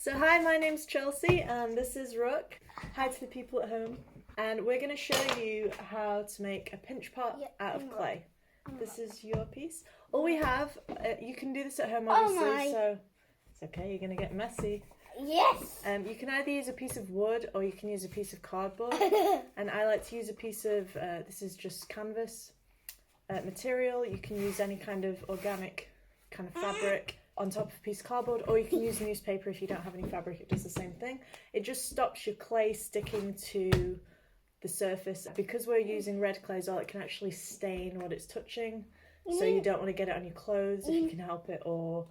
So hi, my name's Chelsea and this is Rook. Hi to the people at home. And we're going to show you how to make a pinch pot out of clay. This is your piece. All we have, you can do this at home obviously, so it's okay, you're going to get messy. Yes! You can either use a piece of wood or you can use a piece of cardboard. And I like to use a piece of, this is just canvas material. You can use any kind of organic kind of fabric on top of a piece of cardboard, or you can use newspaper if you don't have any fabric. It does the same thing. It just stops your clay sticking to the surface. Because we're using red clay as well, it can actually stain what it's touching, so you don't want to get it on your clothes if you can help it, or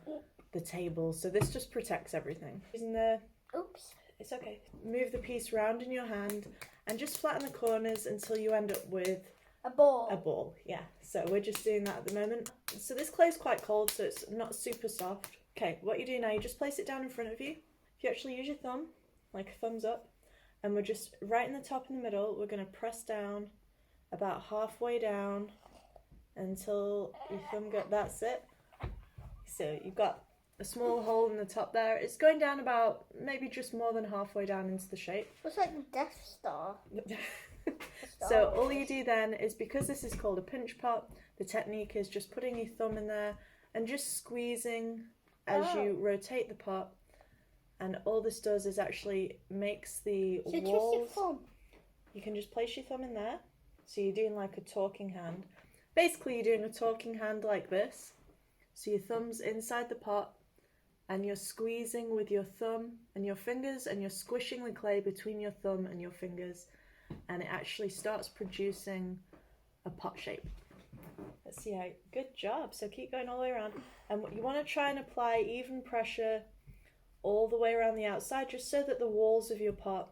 the table. So this just protects everything. Using the It's okay. Move the piece round in your hand and just flatten the corners until you end up with a ball. A ball, yeah. So we're just doing that at the moment. So this clay is quite cold, so it's not super soft. Okay, what you do now, you just place it down in front of you. If you actually use your thumb, like a thumbs up, and we're just right in the top in the middle, we're going to press down about halfway down until your thumb goes, that's it. So you've got a small hole in the top there. It's going down about maybe just more than halfway down into the shape. Looks like the Death Star. So all you do then is, because this is called a pinch pot, the technique is just putting your thumb in there and just squeezing as you rotate the pot, and all this does is actually makes the walls. You can just place your thumb in there, so you're doing like a talking hand. Basically you're doing a talking hand like this, so your thumb's inside the pot and you're squeezing with your thumb and your fingers, and you're squishing the clay between your thumb and your fingers, and it actually starts producing a pot shape. Let's see how, good job. So keep going all the way around, and you want to try and apply even pressure all the way around the outside, just so that the walls of your pot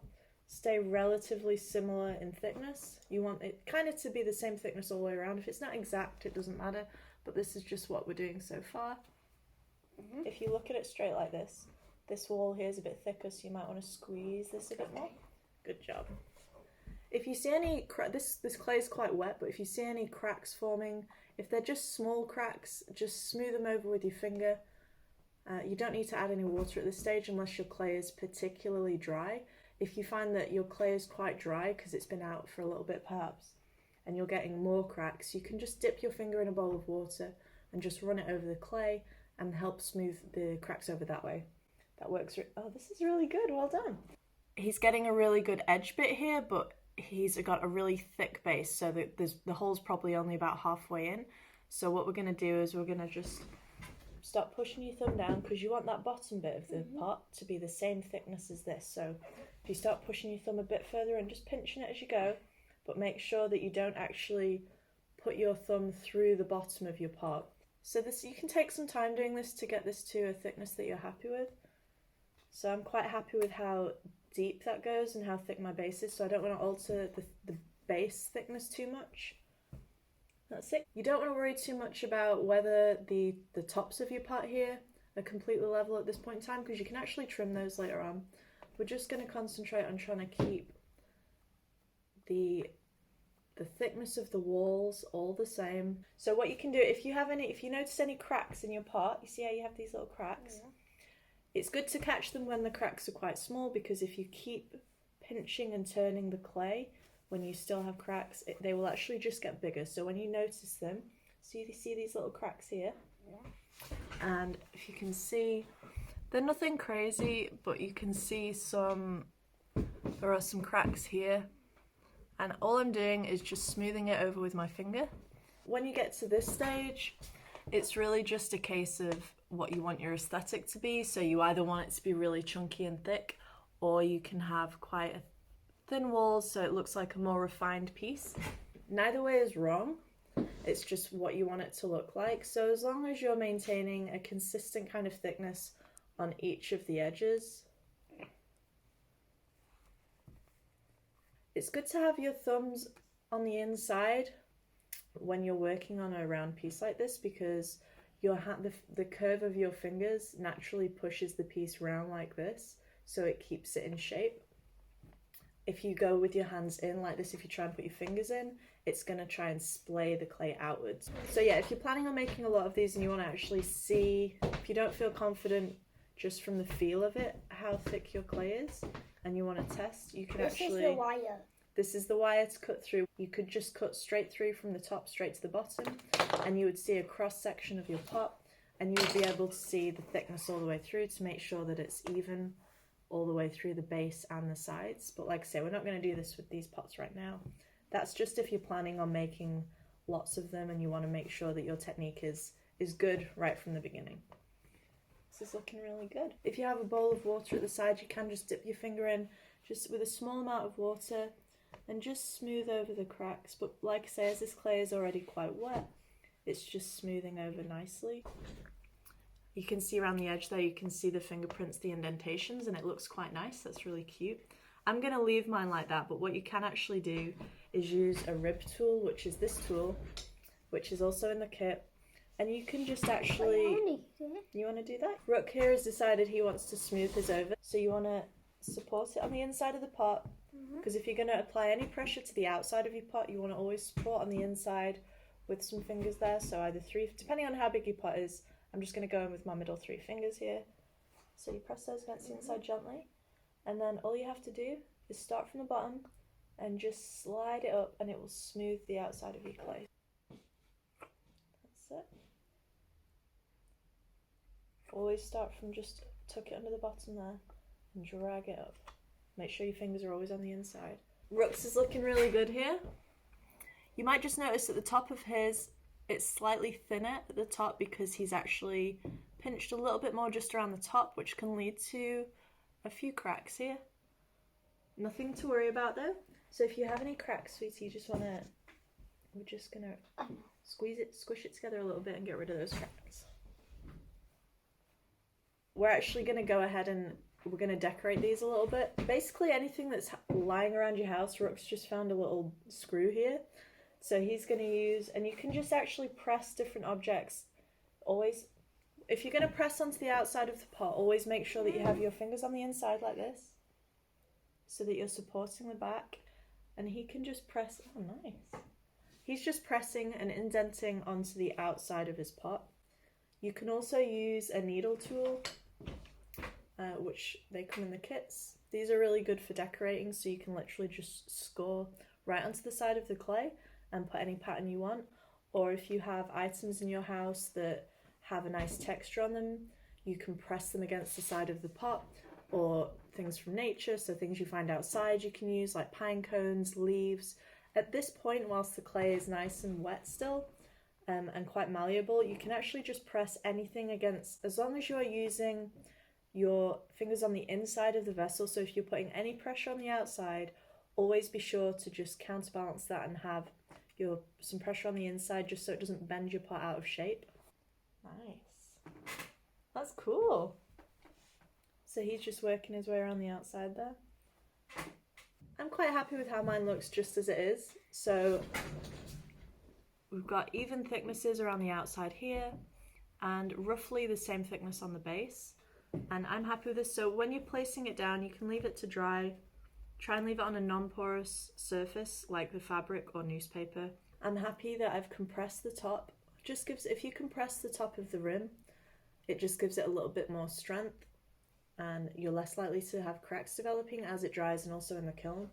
stay relatively similar in thickness. You want it kind of to be the same thickness all the way around. If it's not exact, it doesn't matter, but this is just what we're doing so far. If you look at it straight like this wall here is a bit thicker, so you might want to squeeze this a bit more. Good job. If you see any this clay is quite wet, but if you see any cracks forming, if they're just small cracks, just smooth them over with your finger. You don't need to add any water at this stage unless your clay is particularly dry. If you find that your clay is quite dry because it's been out for a little bit perhaps, and you're getting more cracks, you can just dip your finger in a bowl of water and just run it over the clay and help smooth the cracks over that way. That works. Oh, this is really good. Well done. He's getting a really good edge bit here, but he's got a really thick base, so that the hole's probably only about halfway in. So what we're going to do is we're going to just start pushing your thumb down, because you want that bottom bit of the pot to be the same thickness as this. So if you start pushing your thumb a bit further and just pinching it as you go, but make sure that you don't actually put your thumb through the bottom of your pot. So this, you can take some time doing this to get this to a thickness that you're happy with. So I'm quite happy with how deep that goes and how thick my base is, so I don't want to alter the base thickness too much. That's it. You don't want to worry too much about whether the tops of your pot here are completely level at this point in time, because you can actually trim those later on. We're just going to concentrate on trying to keep the thickness of the walls all the same. So what you can do, if you notice any cracks in your pot, you see how you have these little cracks? Yeah. It's good to catch them when the cracks are quite small, because if you keep pinching and turning the clay when you still have cracks, they will actually just get bigger. So when you notice them, so you see these little cracks here? Yeah. And if you can see, they're nothing crazy, but you can see there are some cracks here. And all I'm doing is just smoothing it over with my finger. When you get to this stage, it's really just a case of what you want your aesthetic to be. So you either want it to be really chunky and thick, or you can have quite a thin walls so it looks like a more refined piece. Neither way is wrong. It's just what you want it to look like. So as long as you're maintaining a consistent kind of thickness on each of the edges. It's good to have your thumbs on the inside when you're working on a round piece like this, because the curve of your fingers naturally pushes the piece round like this, so it keeps it in shape. If you go with your hands in like this, if you try and put your fingers in, it's going to try and splay the clay outwards. So yeah, if you're planning on making a lot of these and you want to actually see, if you don't feel confident just from the feel of it, how thick your clay is and you want to test, you can This actually... is the wire. This is the wire to cut through. You could just cut straight through from the top straight to the bottom, and you would see a cross section of your pot, and you would be able to see the thickness all the way through to make sure that it's even all the way through the base and the sides. But like I say, we're not going to do this with these pots right now. That's just if you're planning on making lots of them and you want to make sure that your technique is good right from the beginning. This is looking really good. If you have a bowl of water at the side, you can just dip your finger in just with a small amount of water and just smooth over the cracks. But like I say, as this clay is already quite wet, it's just smoothing over nicely. You can see around the edge there, you can see the fingerprints, the indentations, and it looks quite nice. That's really cute. I'm going to leave mine like that, but what you can actually do is use a rib tool, which is this tool, which is also in the kit. And you can just actually... You want to do that? Rook here has decided he wants to smooth his over. So you want to support it on the inside of the pot, because if you're going to apply any pressure to the outside of your pot, you want to always support on the inside with some fingers there. So either 3, depending on how big your pot is. I'm just going to go in with my middle 3 fingers here. So you press those against the inside gently, and then all you have to do is start from the bottom and just slide it up, and it will smooth the outside of your clay. That's it. Always start from just tuck it under the bottom there and drag it up. Make sure your fingers are always on the inside. Rook's is looking really good here. You might just notice at the top of his, it's slightly thinner at the top because he's actually pinched a little bit more just around the top, which can lead to a few cracks here. Nothing to worry about though. So if you have any cracks, sweetie, you just want to, we're just going to squish it together a little bit and get rid of those cracks. We're actually going to go ahead and we're going to decorate these a little bit. Basically anything that's lying around your house, Rook's just found a little screw here. So he's going to use, and you can just actually press different objects. Always, if you're going to press onto the outside of the pot, always make sure that you have your fingers on the inside like this, so that you're supporting the back. And he can just press, oh nice. He's just pressing and indenting onto the outside of his pot. You can also use a needle tool, which they come in the kits. These are really good for decorating, so you can literally just score right onto the side of the clay and put any pattern you want. Or if you have items in your house that have a nice texture on them, you can press them against the side of the pot, or things from nature, so things you find outside you can use, like pine cones, leaves. At this point, whilst the clay is nice and wet still, and quite malleable, you can actually just press anything against, as long as you are using your fingers on the inside of the vessel. So if you're putting any pressure on the outside, always be sure to just counterbalance that and have some pressure on the inside, just so it doesn't bend your pot out of shape. Nice. That's cool. So he's just working his way around the outside there. I'm quite happy with how mine looks just as it is. So we've got even thicknesses around the outside here and roughly the same thickness on the base. And I'm happy with this. So when you're placing it down, you can leave it to dry. Try and leave it on a non-porous surface like the fabric or newspaper. I'm happy that I've compressed the top. Just gives, if you compress the top of the rim, it just gives it a little bit more strength, and you're less likely to have cracks developing as it dries and also in the kiln.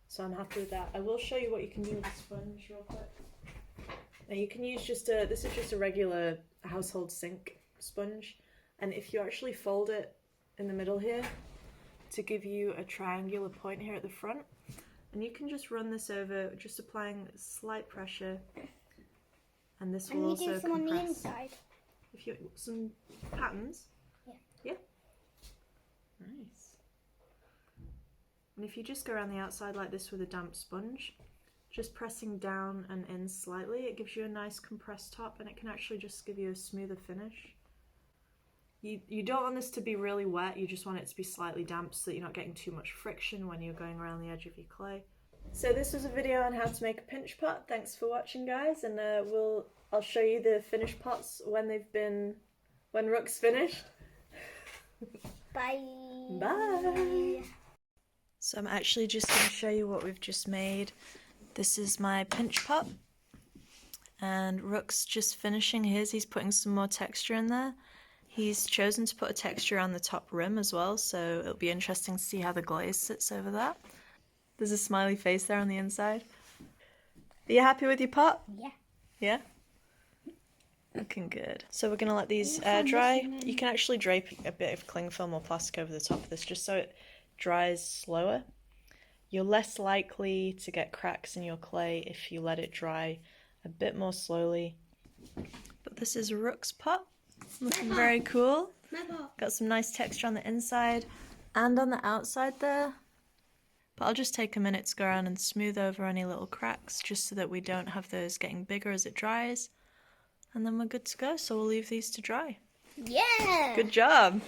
So I'm happy with that. I will show you what you can do with a sponge real quick. Now you can use this is just a regular household sink sponge, and if you actually fold it in the middle here to give you a triangular point here at the front, and you can just run this over, just applying slight pressure, and this will also compress. And you do some on the inside. If you some patterns. Yeah. Nice. And if you just go around the outside like this with a damp sponge, just pressing down and in slightly, it gives you a nice compressed top, and it can actually just give you a smoother finish. You don't want this to be really wet, you just want it to be slightly damp so that you're not getting too much friction when you're going around the edge of your clay. So this was a video on how to make a pinch pot. Thanks for watching, guys, and I'll show you the finished pots when Rook's finished. Bye. Bye. So I'm actually just going to show you what we've just made. This is my pinch pot, and Rook's just finishing his. He's putting some more texture in there. He's chosen to put a texture on the top rim as well, so it'll be interesting to see how the glaze sits over that. There's a smiley face there on the inside. Are you happy with your pot? Yeah. Yeah? Looking good. So we're going to let these air dry. You can actually drape a bit of cling film or plastic over the top of this just so it dries slower. You're less likely to get cracks in your clay if you let it dry a bit more slowly. But this is Rook's pot. Looking very cool. Got some nice texture on the inside and on the outside there. But I'll just take a minute to go around and smooth over any little cracks just so that we don't have those getting bigger as it dries. And then we're good to go, so we'll leave these to dry. Yeah. Good job!